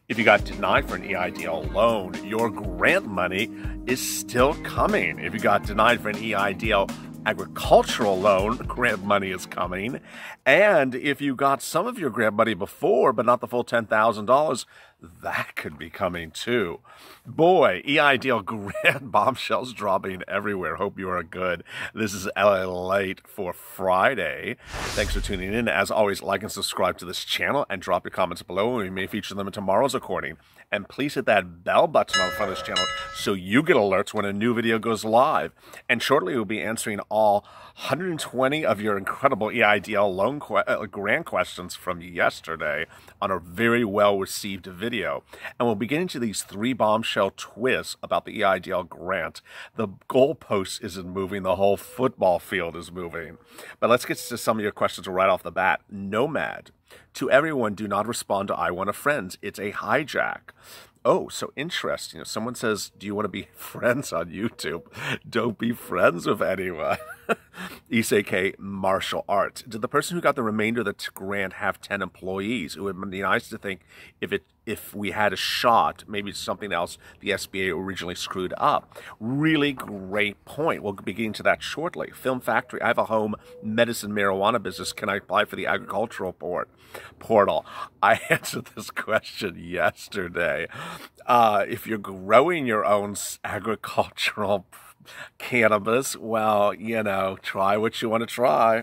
If you got denied for an EIDL loan, your grant money is still coming. If you got denied for an EIDL agricultural loan, grant money is coming. And if you got some of your grant money before, but not the full $10,000, that could be coming too. Boy, EIDL Grant bombshells dropping everywhere. Hope you are good. This is LALATE for Friday. Thanks for tuning in. As always, like and subscribe to this channel and drop your comments below. We may feature them in tomorrow's recording. And please hit that bell button on the front of this channel so you get alerts when a new video goes live. And shortly, we'll be answering all 120 of your incredible EIDL loan grant questions from yesterday on a very well-received video. And we'll be getting to these 3 bombshell twists about the EIDL grant. The goalpost isn't moving, the whole football field is moving. But let's get to some of your questions right off the bat. Nomad. To everyone, do not respond to I want a friends. It's a hijack. Oh, so interesting. If someone says, do you want to be friends on YouTube? Don't be friends with anyone. Isake Martial Arts. Did the person who got the remainder of the grant have 10 employees? It would be nice to think if we had a shot, maybe something else the SBA originally screwed up. Really great point. We'll be getting to that shortly. Film Factory. I have a home medicine marijuana business. Can I apply for the agricultural portal? I answered this question yesterday. If you're growing your own agricultural cannabis, well, you know, try what you want to try.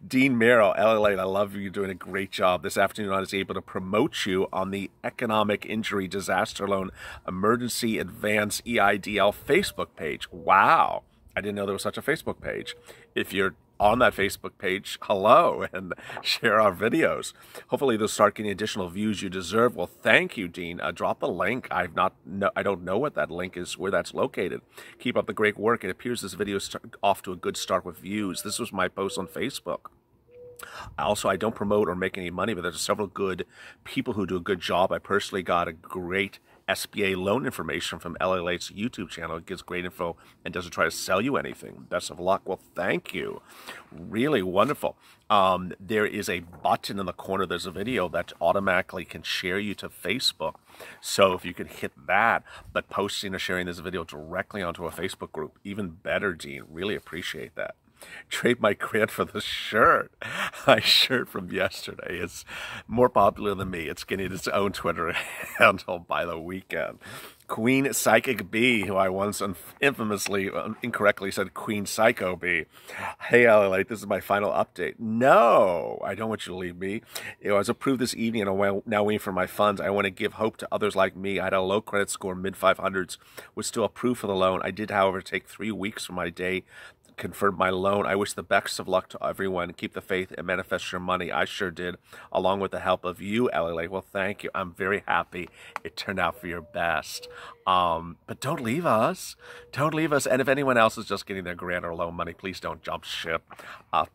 Dean Merrill, LALATE, I love you. You're doing a great job. This afternoon, I was able to promote you on the Economic Injury Disaster Loan Emergency Advance EIDL Facebook page. Wow. I didn't know there was such a Facebook page. If you're on that Facebook page, hello, and share our videos. Hopefully they'll start getting additional views you deserve. Well, thank you, Dean. Drop a link. I don't know what that link is, where that's located. Keep up the great work. It appears this video is off to a good start with views. This was my post on Facebook. Also, I don't promote or make any money, but there's several good people who do a good job. I personally got a great SBA loan information from LALATE's YouTube channel. It gives great info and doesn't try to sell you anything. Best of luck. Well, thank you. Really wonderful. There is a button in the corner. There's a video that automatically can share you to Facebook. So if you can hit that, but posting or sharing this video directly onto a Facebook group, even better, Dean. Really appreciate that. Trade my grant for the shirt. My shirt from yesterday is more popular than me. It's getting its own Twitter handle by the weekend. Queen Psychic B, who I once infamously, incorrectly said Queen Psycho B. Hey, LALATE, this is my final update. No, I don't want you to leave me. I was approved this evening and I'm now waiting for my funds. I want to give hope to others like me. I had a low credit score, mid-500s, was still approved for the loan. I did, however, take 3 weeks from my day confirmed my loan. I wish the best of luck to everyone. Keep the faith and manifest your money. I sure did, along with the help of you, LALATE. Well, thank you. I'm very happy it turned out for your best. But don't leave us. Don't leave us. And if anyone else is just getting their grant or loan money, please don't jump ship.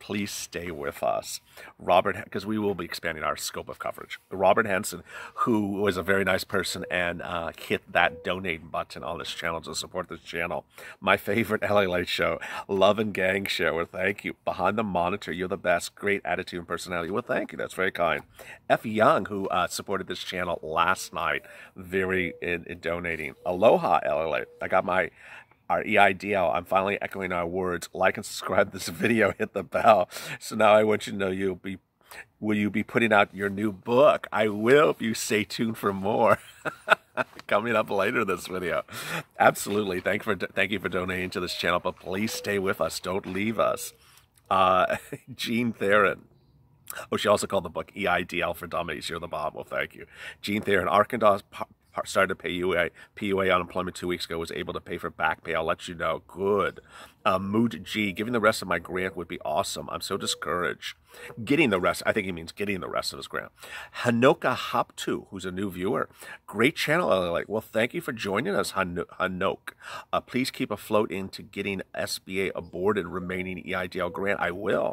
Please stay with us. Robert, because we will be expanding our scope of coverage. Robert Henson, who was a very nice person and hit that donate button on this channel to support this channel. My favorite LALATE show, Love and Gang Show. Well, thank you. Behind the monitor, you're the best. Great attitude and personality. Well, thank you. That's very kind. F. Young, who supported this channel last night, very in donating. Aloha, LALATE. I got our EIDL. I'm finally echoing our words. Like and subscribe this video. Hit the bell. So now I want you to know will you be putting out your new book? I will if you stay tuned for more. Coming up later this video. Absolutely. Thank you for donating to this channel, but please stay with us. Don't leave us. Jean Theron. Oh, she also called the book EIDL for Dummies. You're the bomb. Well, thank you. Jean Theron, Arkansas started to pay PUA unemployment 2 weeks ago, was able to pay for back pay. I'll let you know. Good. Mood G, giving the rest of my grant would be awesome. I'm so discouraged. Getting the rest, I think he means getting the rest of his grant. Hanoka Hop2, who's a new viewer. Great channel, LALATE. Well, thank you for joining us, Hanok. Please keep afloat into getting SBA aborted remaining EIDL grant. I will.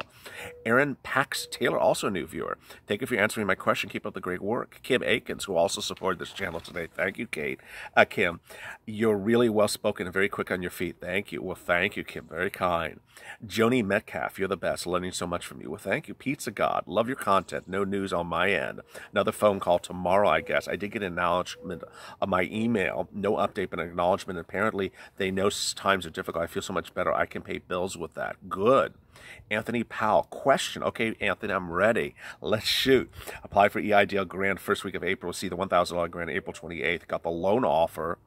Aaron Pax Taylor, also a new viewer. Thank you for answering my question. Keep up the great work. Kim Akins, who also supported this channel today. Thank you, Kim. You're really well-spoken and very quick on your feet. Thank you. Well, thank you, Kim. Very kind. Joni Metcalf, you're the best. Learning so much from you. Well, thank you. Pizza God, love your content. No news on my end. Another phone call tomorrow, I guess. I did get an acknowledgement of my email. No update, but an acknowledgement. Apparently, they know times are difficult. I feel so much better. I can pay bills with that. Good. Anthony Powell, question. Okay, Anthony, I'm ready. Let's shoot. Apply for EIDL Grant first week of April. See the $1,000 grant April 28th. Got the loan offer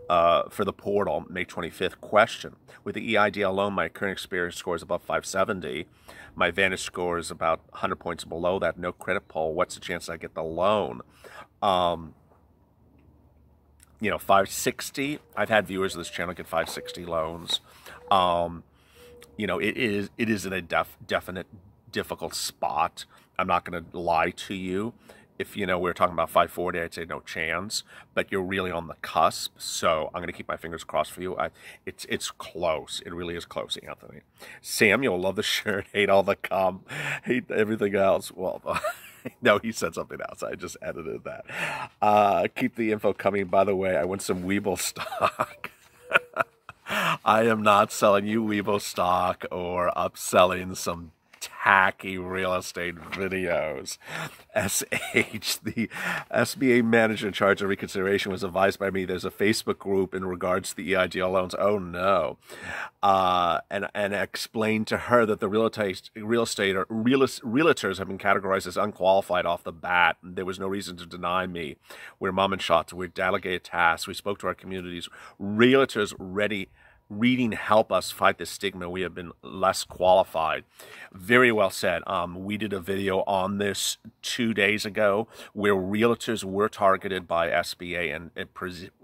for the portal May 25th. Question. With the EIDL loan, my current experience score is above 570. My Vantage score is about 100 points below that. No credit pull. What's the chance I get the loan? 560. I've had viewers of this channel get 560 loans. It is in a definite difficult spot. I'm not going to lie to you. If, we're talking about 540, I'd say no chance. But you're really on the cusp, so I'm going to keep my fingers crossed for you. It's close. It really is close, Anthony. Samuel, love the shirt. Hate all the hate everything else. Well, no, he said something else. I just edited that. Keep the info coming. By the way, I want some Weeble stock. I am not selling you Weeble stock or upselling some tacky real estate videos. SH, the SBA manager in charge of reconsideration, was advised by me there's a Facebook group in regards to the EIDL loans. Oh no. And explained to her that the realtors have been categorized as unqualified off the bat. There was no reason to deny me. We're mom and shots. We're delegated tasks. We spoke to our communities. Realtors reading help us fight this stigma. We have been less qualified. Very well said. We did a video on this 2 days ago where realtors were targeted by SBA and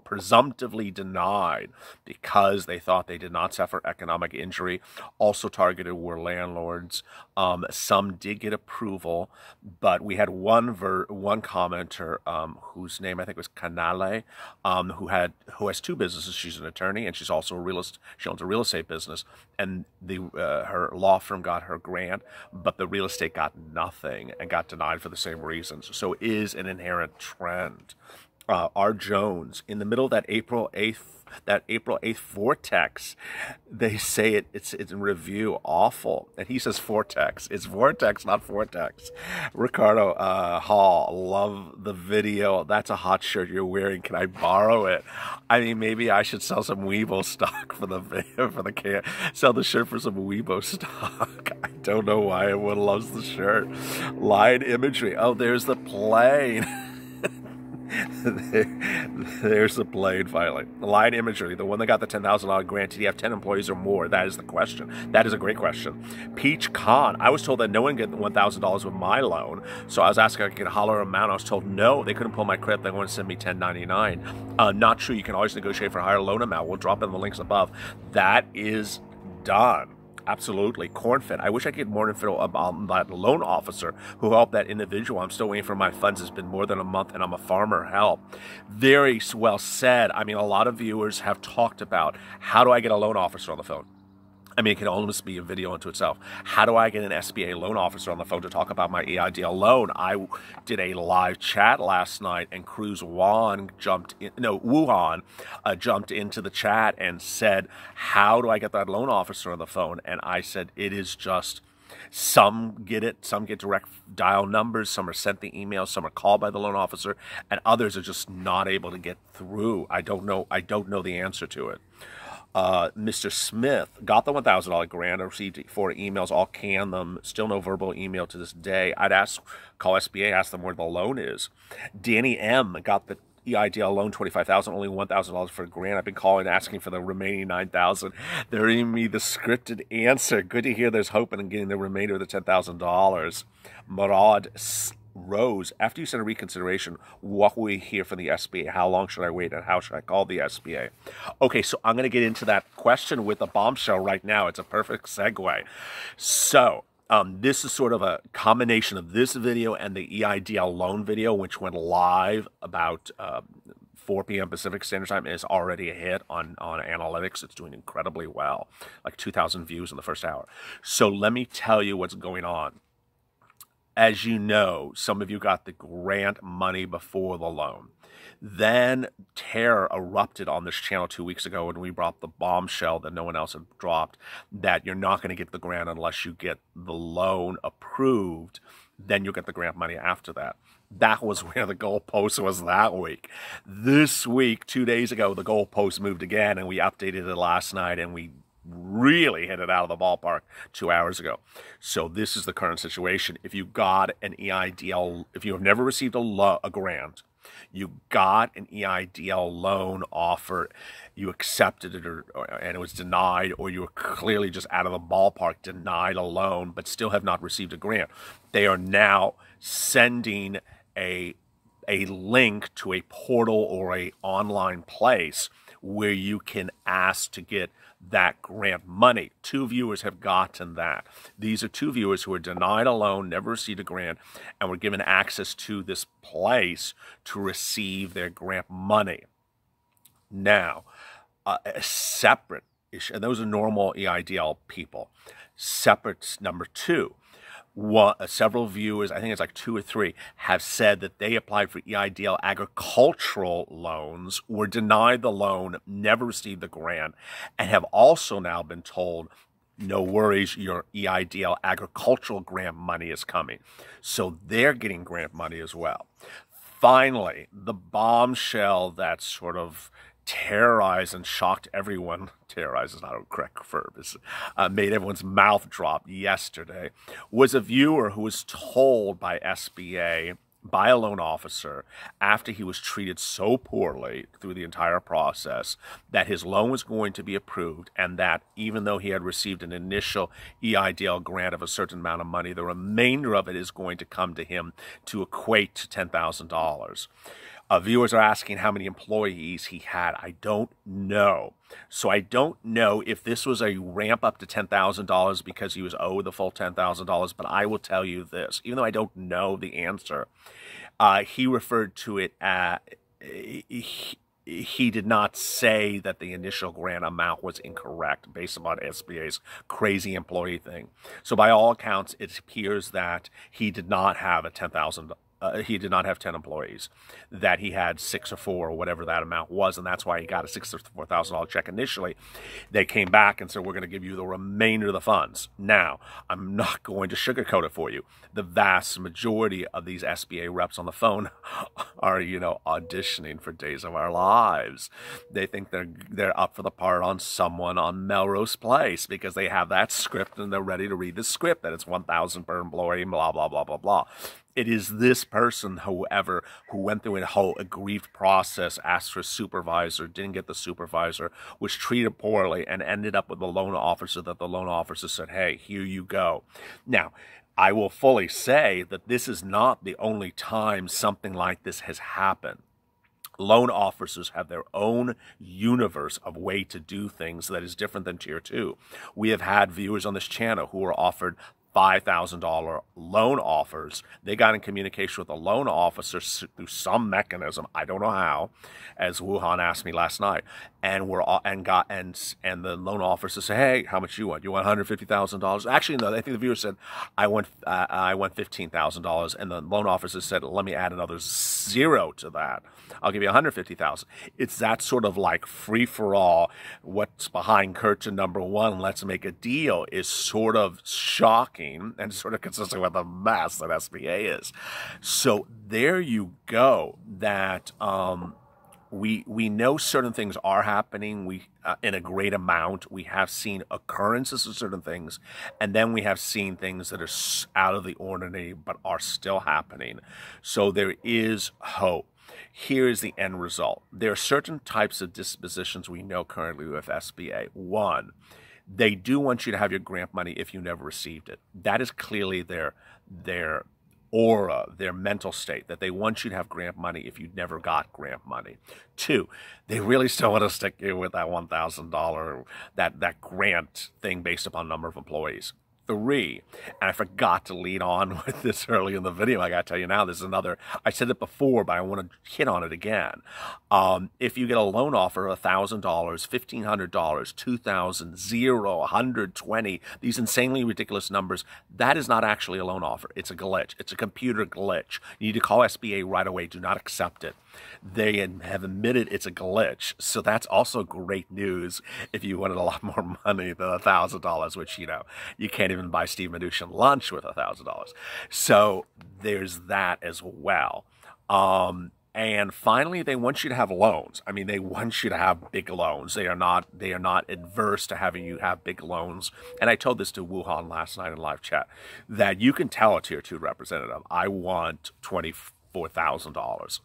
presumptively denied because they thought they did not suffer economic injury. Also targeted were landlords. Some did get approval, but we had one commenter whose name I think was Canale, who has two businesses. She's an attorney and she's also she owns a real estate business, and her law firm got her grant, but the real estate got nothing and got denied for the same reasons. So it is an inherent trend. R. Jones, in the middle of that April 8th vortex, they say it's in review, awful. And he says vortex. It's vortex, not vortex. Ricardo Hall, love the video. That's a hot shirt you're wearing. Can I borrow it? I mean, maybe I should sell some Weibo stock for the video, sell the shirt for some Weibo stock. I don't know why everyone loves the shirt. Line imagery. Oh, there's the plane. There's the plane finally. Line imagery, the one that got the $10,000 grant, did he have 10 employees or more? That is the question. That is a great question. Peach Khan, I was told that no one get $1,000 with my loan, so I was asking if I could get a holler amount. I was told no, they couldn't pull my credit. They want to send me $10.99. Not true. You can always negotiate for a higher loan amount. We'll drop in the links above. That is done. Absolutely. Cornfed. I wish I could get more info about that loan officer who helped that individual. I'm still waiting for my funds. It's been more than a month and I'm a farmer. Help. Very well said. I mean, a lot of viewers have talked about how do I get a loan officer on the phone? I mean, it can almost be a video unto itself. How do I get an SBA loan officer on the phone to talk about my EIDL loan? I did a live chat last night, and Wuhan jumped into the chat and said, how do I get that loan officer on the phone? And I said, it is just, some get it, some get direct dial numbers, some are sent the email, some are called by the loan officer, and others are just not able to get through. I don't know the answer to it. Mr. Smith got the $1,000 grant. I received 4 emails, all canned them. Still no verbal email to this day. I'd call SBA, ask them where the loan is. Danny M got the EIDL loan, $25,000, only $1,000 for a grant. I've been calling, asking for the remaining $9,000. They're giving me the scripted answer. Good to hear there's hope in getting the remainder of the $10,000. Murad Rose, after you send a reconsideration, what will we hear from the SBA? How long should I wait, and how should I call the SBA? Okay, so I'm going to get into that question with a bombshell right now. It's a perfect segue. So this is sort of a combination of this video and the EIDL loan video, which went live about 4 p.m. Pacific Standard Time. Is already a hit on analytics. It's doing incredibly well, like 2,000 views in the first hour. So let me tell you what's going on. As you know, some of you got the grant money before the loan. Then terror erupted on this channel 2 weeks ago when we brought the bombshell that no one else had dropped, that you're not going to get the grant unless you get the loan approved. Then you'll get the grant money after that. That was where the goalpost was that week. This week, 2 days ago, the goalpost moved again, and we updated it last night, and we really hit it out of the ballpark 2 hours ago. So this is the current situation. If you got an EIDL, if you have never received a grant, you got an EIDL loan offer, you accepted it and it was denied, or you were clearly just out of the ballpark, denied a loan, but still have not received a grant. They are now sending a link to a portal or a online place where you can ask to get that grant money. 2 viewers have gotten that. These are 2 viewers who were denied a loan, never received a grant, and were given access to this place to receive their grant money. Now, a separate issue, and those are normal EIDL people. Separate number 2. Several viewers, I think it's like 2 or 3, have said that they applied for EIDL agricultural loans, were denied the loan, never received the grant, and have also now been told, no worries, your EIDL agricultural grant money is coming. So they're getting grant money as well. Finally, the bombshell that sort of terrorized and shocked everyone, terrorized is not a correct verb, it's made everyone's mouth drop yesterday, was a viewer who was told by SBA, by a loan officer, after he was treated so poorly through the entire process, that his loan was going to be approved, and that even though he had received an initial EIDL grant of a certain amount of money, the remainder of it is going to come to him to equate to $10,000. Viewers are asking how many employees he had. I don't know. So I don't know if this was a ramp up to $10,000 because he was owed the full $10,000, but I will tell you this, even though I don't know the answer, he referred to it as, he did not say that the initial grant amount was incorrect based upon SBA's crazy employee thing. So by all accounts, it appears that he did not have a he did not have 10 employees, that he had 6 or 4 or whatever that amount was, and that's why he got a $64,000 check initially. They came back and said, we're going to give you the remainder of the funds. Now, I'm not going to sugarcoat it for you. The vast majority of these SBA reps on the phone are, auditioning for Days of Our Lives. They think they're up for the part on Someone on Melrose Place because they have that script and they're ready to read the script, that it's $1,000 per employee, blah, blah, blah, blah, blah. It is this person, who went through a whole aggrieved process, asked for a supervisor, didn't get the supervisor, was treated poorly, and ended up with a loan officer that the loan officer said, hey, here you go. Now, I will fully say that this is not the only time something like this has happened. Loan officers have their own universe of way to do things that is different than Tier 2. We have had viewers on this channel who were offered $5,000 loan offers. They got in communication with the loan officer through some mechanism, I don't know how, as Wuhan asked me last night, and the loan officer said, hey, how much you want? You want $150,000? Actually, no, I think the viewer said, I want $15,000, and the loan officer said, let me add another 0 to that. I'll give you $150,000. It's that sort of like free-for-all, what's behind curtain number 1, let's make a deal, is sort of shocking and sort of consistent with the mess that SBA is. So there you go, that we know certain things are happening. We in a great amount. We have seen occurrences of certain things, and then we have seen things that are out of the ordinary but are still happening. So there is hope. Here is the end result. There are certain types of dispositions we know currently with SBA. 1, they do want you to have your grant money if you never received it. That is clearly their aura, their mental state, that they want you to have grant money if you never got grant money. 2, they really still want to stick you with that $1,000, that grant thing based upon number of employees. 3, and I forgot to lead on with this early in the video. I got to tell you now, this is another, I said it before, but I want to hit on it again. If you get a loan offer of $1,000, $1,500, $2,000, 0, $120, these insanely ridiculous numbers, that is not actually a loan offer. It's a glitch. It's a computer glitch. You need to call SBA right away. Do not accept it. They have admitted it's a glitch. So that's also great news if you wanted a lot more money than $1,000, which, you know, you can't even buy Steve Mnuchin lunch with $1,000. So there's that as well. And finally, they want you to have loans. I mean, they want you to have big loans. They are not adverse to having you have big loans. And I told this to Wuhan last night in live chat, that you can tell a tier 2 representative, I want $24,000.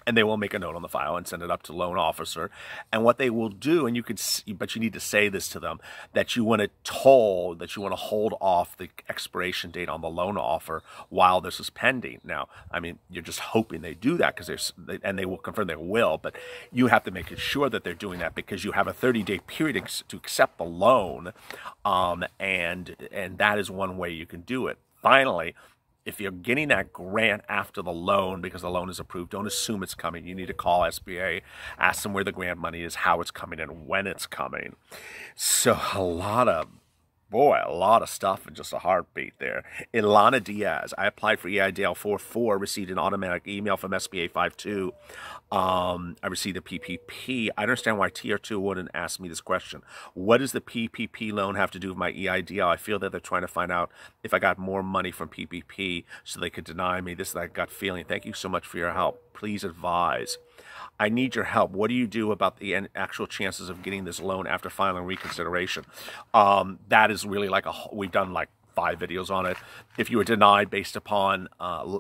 And they will make a note on the file and send it up to loan officer. And what they will do, and you could see, but you need to say this to them, that you want to hold off the expiration date on the loan offer while this is pending. Now, I mean, you're just hoping they do that and they will confirm they will, but you have to make sure that they're doing that because you have a 30-day period to accept the loan, and that is one way you can do it. Finally, if you're getting that grant after the loan because the loan is approved, don't assume it's coming. You need to call SBA, ask them where the grant money is, how it's coming, and when it's coming. So a lot of stuff in just a heartbeat there. Ilana Diaz, I applied for EIDL 4.4, received an automatic email from SBA 5.2. I received a PPP. I understand why Tier 2 wouldn't ask me this question. What does the PPP loan have to do with my EIDL? I feel that they're trying to find out if I got more money from PPP so they could deny me. This is that gut feeling. Thank you so much for your help. Please advise. I need your help. What do you do about the actual chances of getting this loan after filing reconsideration? That is really like we've done like 5 videos on it. If you were denied based upon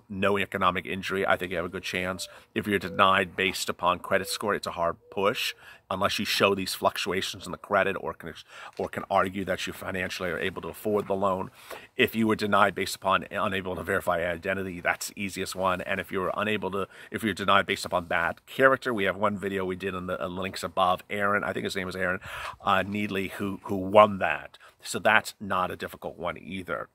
no economic injury, I think you have a good chance. If you're denied based upon credit score, it's a hard push unless you show these fluctuations in the credit or can argue that you financially are able to afford the loan. If you were denied based upon unable to verify identity, that's the easiest one. And if you're denied based upon bad character, we have one video we did in the links above. Aaron, I think his name is Aaron Needley, who won that. So that's not a difficult one either.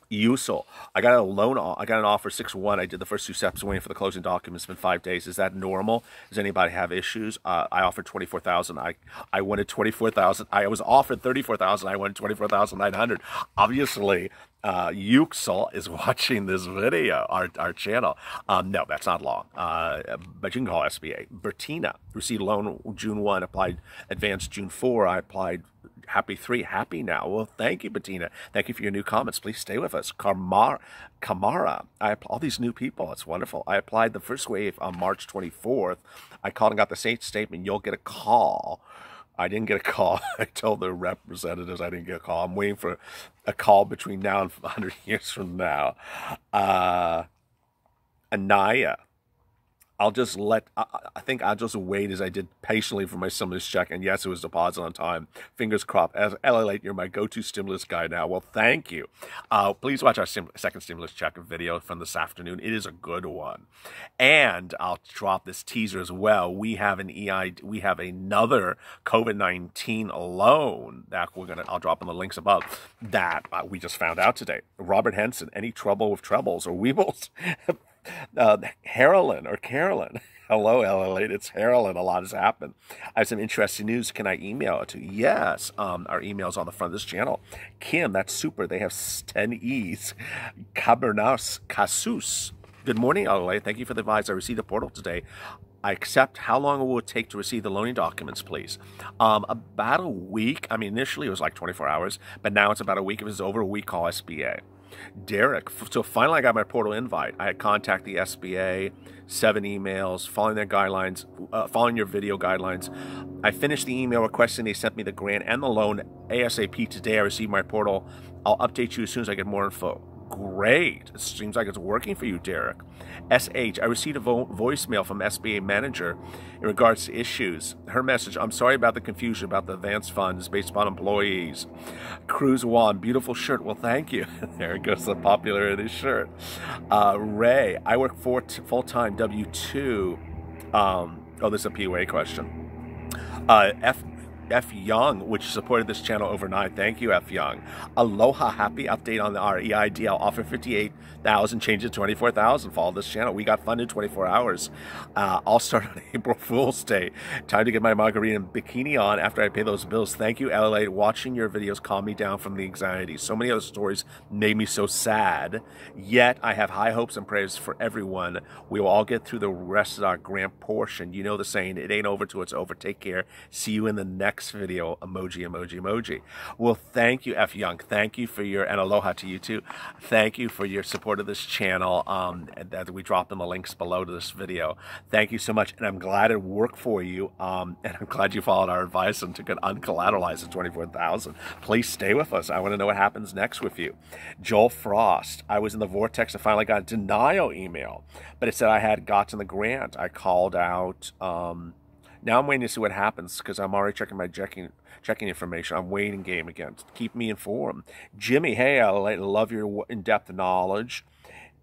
Usul, I got an offer 6-1. I did the first 2 steps waiting for the closing documents. It's been 5 days. Is that normal? Does anybody have issues? I offered $24,000. I wanted $24,000. I was offered $34,000. I wanted $24,900. Obviously, Uxel is watching this video, our channel. No, that's not long. But you can call SBA. Bertina received loan June 1, applied advanced June 4. I applied happy 3, happy now. Well, thank you, Bettina. Thank you for your new comments. Please stay with us. Kamara, all these new people. It's wonderful. I applied the first wave on March 24th. I called and got the same statement. You'll get a call. I didn't get a call. I told the representatives I didn't get a call. I'm waiting for a call between now and 100 years from now. Anaya, I think I'll just wait as I did patiently for my stimulus check. And yes, it was deposited on time. Fingers crossed. As LALATE, you're my go-to stimulus guy now. Well, thank you. Please watch our second stimulus check video from this afternoon. It is a good one. And I'll drop this teaser as well. We have another COVID-19 loan that I'll drop in the links above that we just found out today. Robert Henson, any trouble with trebles or weebles? Carolyn. Hello, LALATE. It's Carolyn. A lot has happened. I have some interesting news. Can I email it to you? Yes. Our email's on the front of this channel. Kim, that's super. They have 10 E's. Cabernas Casus. Good morning, LALATE. Thank you for the advice. I received the portal today. I accept. How long will it take to receive the loaning documents, please? About a week. I mean, initially it was like 24 hours, but now it's about a week. If it's over a week, call SBA. Derek, so finally I got my portal invite. I had contacted the SBA, 7 emails, following their guidelines, following your video guidelines. I finished the email requesting they sent me the grant and the loan ASAP today. I received my portal. I'll update you as soon as I get more info. Great. It seems like it's working for you, Derek. SH, I received a voicemail from SBA manager in regards to issues. Her message, I'm sorry about the confusion about the advance funds based upon employees. Cruz Juan, beautiful shirt. Well, thank you. There goes the popularity of this shirt. Ray, I work full-time W-2. This is a POA question. F. Young, which supported this channel overnight. Thank you, F. Young. Aloha, happy update on our EIDL offer 58 1,000, change it to 24,000. Follow this channel. We got funded 24 hours. I'll start on April Fool's Day. Time to get my margarita and bikini on after I pay those bills. Thank you, LALATE. Watching your videos calmed me down from the anxiety. So many other stories made me so sad. Yet I have high hopes and prayers for everyone. We will all get through the rest of our grant portion. You know the saying, it ain't over till it's over. Take care. See you in the next video. Emoji, emoji, emoji. Well, thank you, F Young. Thank you for your, and aloha to you too. Thank you for your support of this channel that we drop in the links below to this video. Thank you so much, and I'm glad it worked for you, and I'm glad you followed our advice and took it uncollateralized at 24,000. Please stay with us. I want to know what happens next with you. Joel Frost, I was in the vortex and finally got a denial email, but it said I had gotten the grant. I called out. Now I'm waiting to see what happens because I'm already checking my checking information. I'm waiting game again. Keep me informed. Jimmy, hey, I love your in-depth knowledge.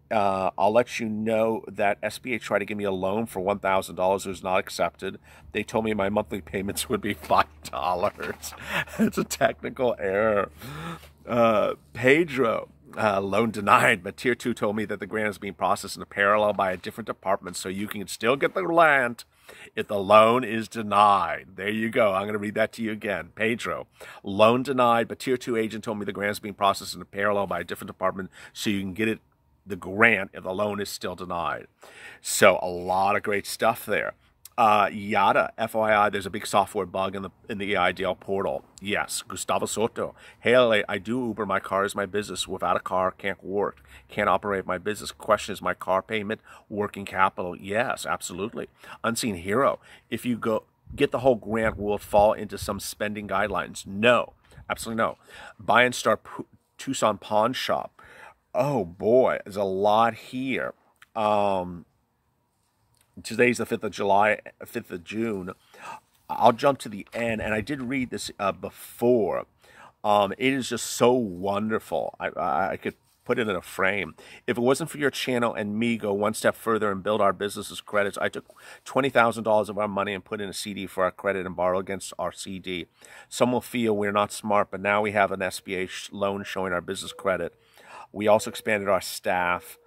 I'll let you know that SBA tried to give me a loan for $1,000. It was not accepted. They told me my monthly payments would be $5. It's a technical error. Pedro, loan denied, but Tier 2 told me that the grant is being processed in a parallel by a different department, so you can still get the grant if the loan is denied. There you go. I'm going to read that to you again. Pedro, loan denied, but Tier 2 agent told me the grant is being processed in a parallel by a different department, so you can get the grant if the loan is still denied. So a lot of great stuff there. Yada, FYI, there's a big software bug in the EIDL portal. Yes, Gustavo Soto. Hey, LA, I do Uber. My car is my business. Without a car, can't work. Can't operate my business. Question, is my car payment working capital? Yes, absolutely. Unseen Hero. If you get the whole grant, will it fall into some spending guidelines? No, absolutely no. Buy and start Tucson Pawn Shop. Oh boy, there's a lot here. Today's the 5th of July, 5th of June. I'll jump to the end, and I did read this before. It is just so wonderful. I could put it in a frame. If it wasn't for your channel and me go one step further and build our business's credits, I took $20,000 of our money and put in a CD for our credit and borrow against our CD. Some will feel we're not smart, but now we have an SBA loan showing our business credit. We also expanded our staff.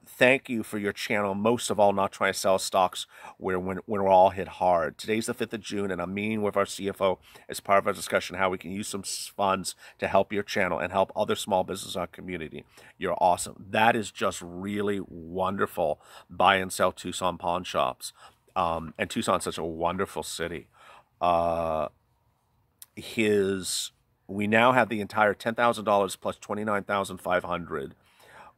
Thank you for your channel. Most of all, not trying to sell stocks when we're all hit hard. Today's the 5th of June, and I'm meeting with our CFO as part of our discussion how we can use some funds to help your channel and help other small businesses in our community. You're awesome. That is just really wonderful. Buy and sell Tucson pawn shops. And Tucson's such a wonderful city. We now have the entire $10,000 plus $29,500,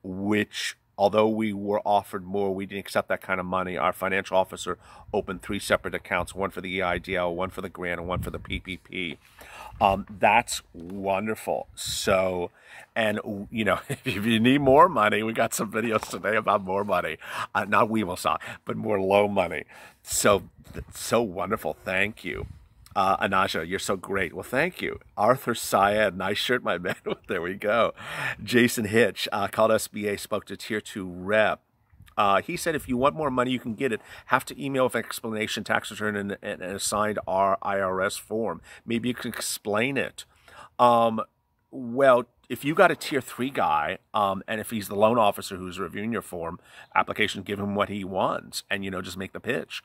which, although we were offered more, we didn't accept that kind of money. Our financial officer opened 3 separate accounts, one for the EIDL, one for the grant, and one for the PPP. That's wonderful. So, and, you know, if you need more money, we got some videos today about more money. Not Weevilsaw, but more low money. So wonderful. Thank you. Anaja, you're so great. Well, thank you. Arthur Syed, nice shirt, my man. There we go. Jason Hitch, called SBA, spoke to Tier 2 rep. He said if you want more money, you can get it. Have to email with an explanation, tax return, and a signed IRS form. Maybe you can explain it. Well, if you got a Tier 3 guy, and if he's the loan officer who's reviewing your form application, give him what he wants, and, you know, just make the pitch.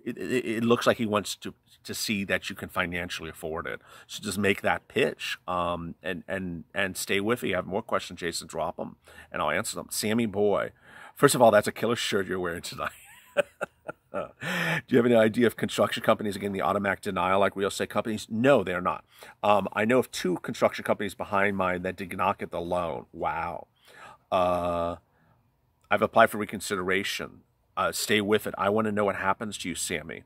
It looks like he wants to see that you can financially afford it. So just make that pitch, and stay with it. If you have more questions, Jason, drop them, and I'll answer them. Sammy Boy, first of all, that's a killer shirt you're wearing tonight. Do you have any idea if construction companies are getting the automatic denial like real estate companies? No, they're not. I know of 2 construction companies behind mine that did not get the loan. Wow. I've applied for reconsideration. Stay with it. I want to know what happens to you, Sammy.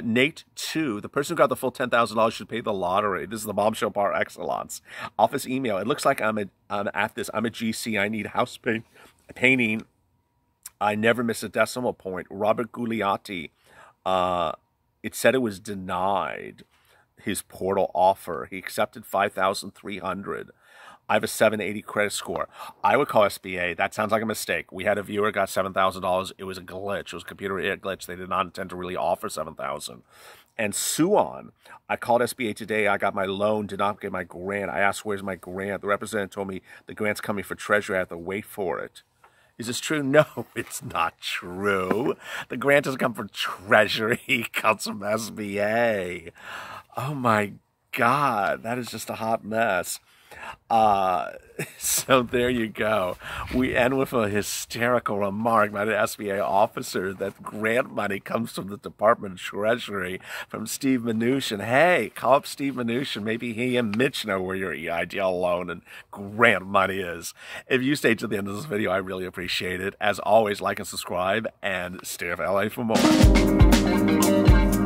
Nate 2, the person who got the full $10,000 should pay the lottery. This is the Bombshell par excellence. Office email. It looks like I'm at this. I'm a GC. I need house painting. I never miss a decimal point. Robert Gugliotti. It said it was denied. His portal offer. He accepted $5,300. I have a 780 credit score. I would call SBA. That sounds like a mistake. We had a viewer got $7,000. It was a glitch. It was a computer glitch. They did not intend to really offer $7,000. And so on. I called SBA today. I got my loan, did not get my grant. I asked, where's my grant? The representative told me the grant's coming for Treasury. I have to wait for it. Is this true? No, it's not true. The grant doesn't come from Treasury. It comes from SBA. Oh, my God. That is just a hot mess. So there you go. We end with a hysterical remark by the SBA officer that grant money comes from the Department of Treasury from Steve Mnuchin. Hey, call up Steve Mnuchin. Maybe he and Mitch know where your EIDL loan and grant money is. If you stay to the end of this video, I really appreciate it. As always, like and subscribe, and stay with LA for more.